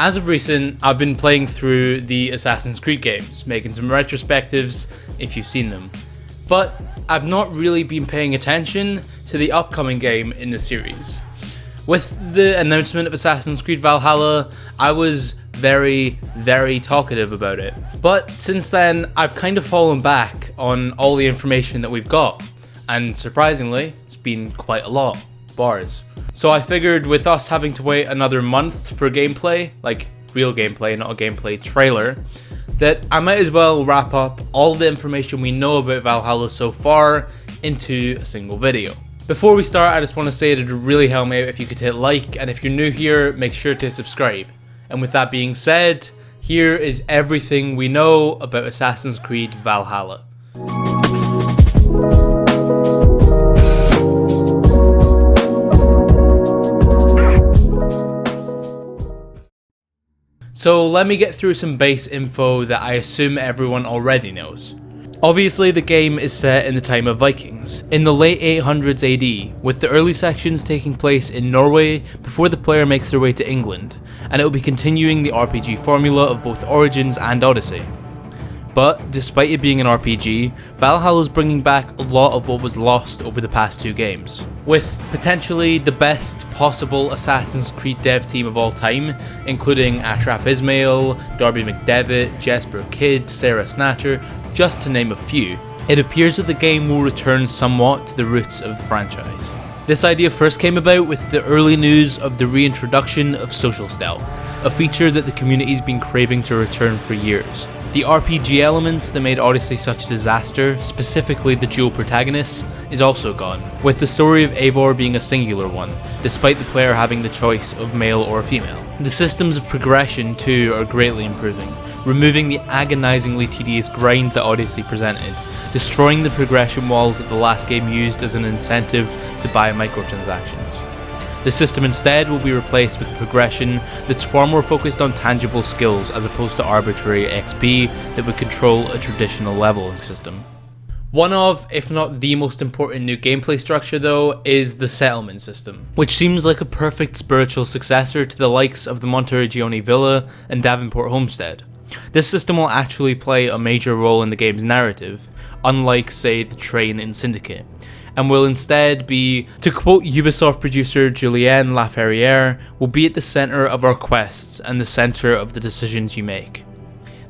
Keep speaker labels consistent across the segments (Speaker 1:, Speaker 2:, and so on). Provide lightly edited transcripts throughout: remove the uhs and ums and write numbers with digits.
Speaker 1: As of recent, I've been playing through the Assassin's Creed games, making some retrospectives if you've seen them. But I've not really been paying attention to the upcoming game in the series. With the announcement of Assassin's Creed Valhalla, I was very talkative about it. But since then, I've kind of fallen back on all the information that we've got. And surprisingly, it's been quite a lot. Bars. So I figured with us having to wait another month for gameplay, like real gameplay, not a gameplay trailer, that I might as well wrap up all the information we know about Valhalla so far into a single video. Before we start, I just want to say it would really help me out if you could hit like, and if you're new here, make sure to subscribe. And with that being said, here is everything we know about Assassin's Creed Valhalla. So let me get through some base info that I assume everyone already knows. Obviously the game is set in the time of Vikings, in the late 800s AD, with the early sections taking place in Norway before the player makes their way to England, and it will be continuing the RPG formula of both Origins and Odyssey. But despite it being an RPG, Valhalla is bringing back a lot of what was lost over the past two games, with potentially the best possible Assassin's Creed dev team of all time, including Ashraf Ismail, Darby McDevitt, Jesper Kidd, Sarah Snatcher, just to name a few. It appears that the game will return somewhat to the roots of the franchise. This idea first came about with the early news of the reintroduction of social stealth, a feature that the community's been craving to return for years. The RPG elements that made Odyssey such a disaster, specifically the dual protagonists, is also gone, with the story of Eivor being a singular one, despite the player having the choice of male or female. The systems of progression too are greatly improving, removing the agonizingly tedious grind that Odyssey presented, destroying the progression walls that the last game used as an incentive to buy microtransactions. The system instead will be replaced with progression that's far more focused on tangible skills as opposed to arbitrary XP that would control a traditional leveling system. One of, if not the most important new gameplay structure though, is the settlement system, which seems like a perfect spiritual successor to the likes of the Monteriggioni Villa and Davenport Homestead. This system will actually play a major role in the game's narrative, unlike say the train in Syndicate, and will instead be, to quote Ubisoft producer Julien Laferriere, will be at the centre of our quests and the centre of the decisions you make.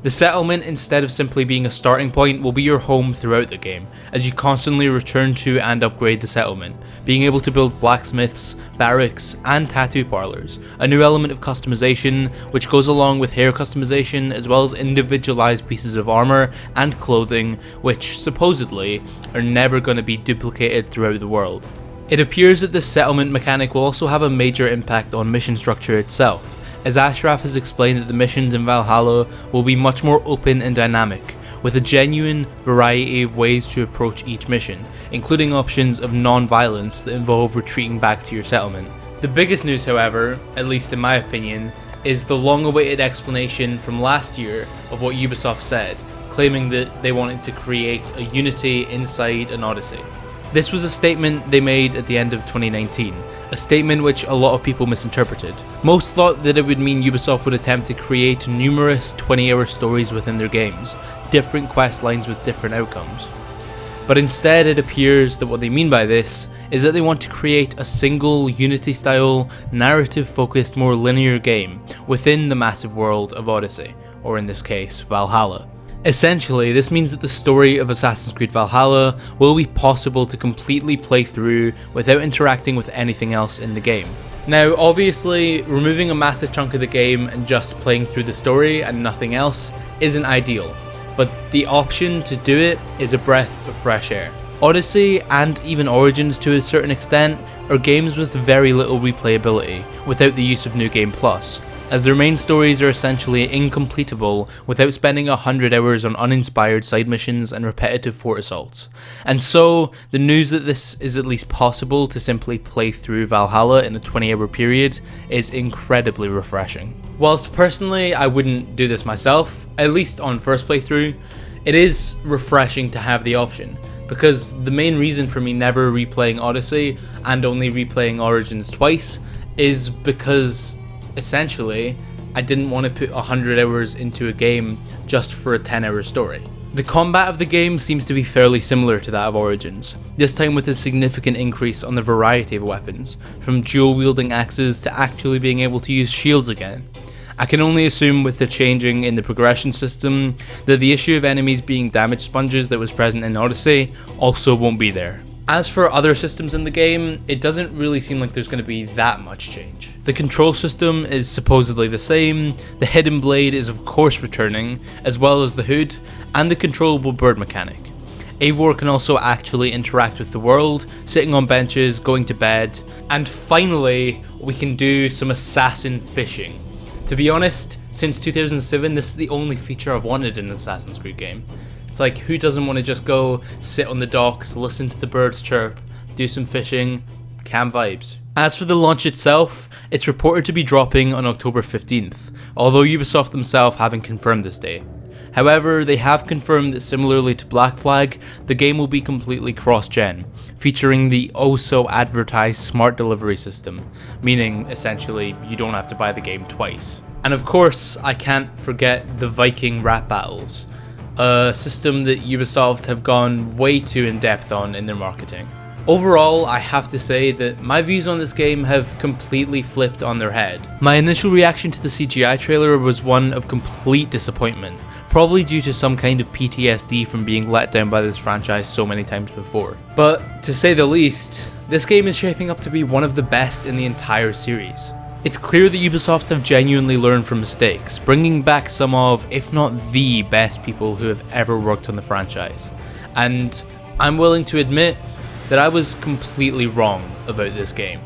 Speaker 1: The settlement, instead of simply being a starting point, will be your home throughout the game, as you constantly return to and upgrade the settlement, being able to build blacksmiths, barracks, and tattoo parlours, a new element of customization which goes along with hair customization as well as individualised pieces of armour and clothing which, supposedly, are never going to be duplicated throughout the world. It appears that this settlement mechanic will also have a major impact on mission structure itself, as Ashraf has explained that the missions in Valhalla will be much more open and dynamic, with a genuine variety of ways to approach each mission, including options of non-violence that involve retreating back to your settlement. The biggest news, however, at least in my opinion, is the long-awaited explanation from last year of what Ubisoft said, claiming that they wanted to create a unity inside an Odyssey. This was a statement they made at the end of 2019, a statement which a lot of people misinterpreted. Most thought that it would mean Ubisoft would attempt to create numerous 20-hour stories within their games, different quest lines with different outcomes. But instead it appears that what they mean by this is that they want to create a single Unity-style, narrative-focused, more linear game within the massive world of Odyssey, or in this case, Valhalla. Essentially, this means that the story of Assassin's Creed Valhalla will be possible to completely play through without interacting with anything else in the game. Now, obviously, removing a massive chunk of the game and just playing through the story and nothing else isn't ideal, but the option to do it is a breath of fresh air. Odyssey, and even Origins to a certain extent, are games with very little replayability without the use of New Game Plus, as their main stories are essentially incompletable without spending 100 hours on uninspired side missions and repetitive fort assaults. And so, the news that this is at least possible to simply play through Valhalla in a 20-hour period is incredibly refreshing. Whilst personally I wouldn't do this myself, at least on first playthrough, it is refreshing to have the option, because the main reason for me never replaying Odyssey and only replaying Origins twice is because essentially I didn't want to put 100 hours into a game just for a 10-hour story. The combat of the game seems to be fairly similar to that of Origins, this time with a significant increase on the variety of weapons, from dual wielding axes to actually being able to use shields again. I can only assume with the changing in the progression system that the issue of enemies being damage sponges that was present in Odyssey also won't be there. As for other systems in the game, it doesn't really seem like there's going to be that much change. The control system is supposedly the same, the hidden blade is of course returning, as well as the hood, and the controllable bird mechanic. Eivor can also actually interact with the world, sitting on benches, going to bed, and finally, we can do some assassin fishing. To be honest, since 2007, this is the only feature I've wanted in an Assassin's Creed game. It's like, who doesn't want to just go sit on the docks, listen to the birds chirp, do some fishing, cam vibes. As for the launch itself, it's reported to be dropping on October 15th, although Ubisoft themselves haven't confirmed this date. However, they have confirmed that similarly to Black Flag, the game will be completely cross-gen, featuring the oh-so-advertised smart delivery system, meaning essentially you don't have to buy the game twice. And of course, I can't forget the Viking rap battles, a system that Ubisoft have gone way too in-depth on in their marketing. Overall, I have to say that my views on this game have completely flipped on their head. My initial reaction to the CGI trailer was one of complete disappointment, probably due to some kind of PTSD from being let down by this franchise so many times before. But to say the least, this game is shaping up to be one of the best in the entire series. It's clear that Ubisoft have genuinely learned from mistakes, bringing back some of, if not the best people who have ever worked on the franchise. And I'm willing to admit that I was completely wrong about this game.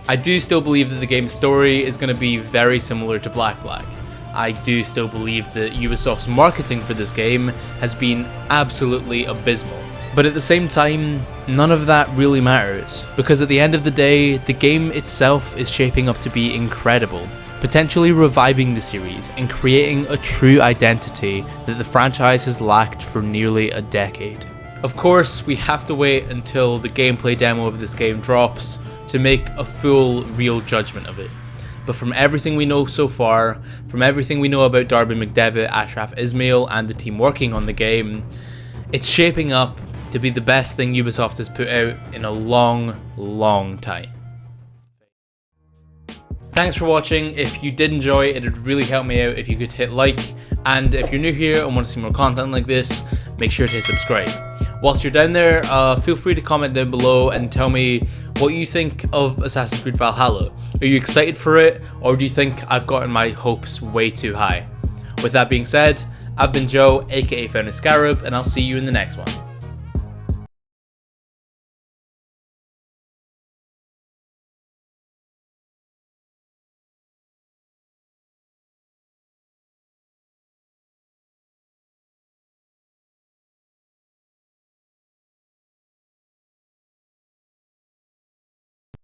Speaker 1: I do still believe that the game's story is going to be very similar to Black Flag. I do still believe that Ubisoft's marketing for this game has been absolutely abysmal. But at the same time, none of that really matters, because at the end of the day, the game itself is shaping up to be incredible, potentially reviving the series and creating a true identity that the franchise has lacked for nearly a decade. Of course, we have to wait until the gameplay demo of this game drops to make a full, real judgment of it. But from everything we know so far, from everything we know about Darby McDevitt, Ashraf Ismail, and the team working on the game, it's shaping up to be the best thing Ubisoft has put out in a long, long time. Thanks for watching. If you did enjoy, it'd really help me out if you could hit like, and if you're new here and want to see more content like this, make sure to hit subscribe. Whilst you're down there, feel free to comment down below and tell me what you think of Assassin's Creed Valhalla. Are you excited for it, or do you think I've gotten my hopes way too high? With that being said, I've been Joe, aka Found a Scarab, and I'll see you in the next one.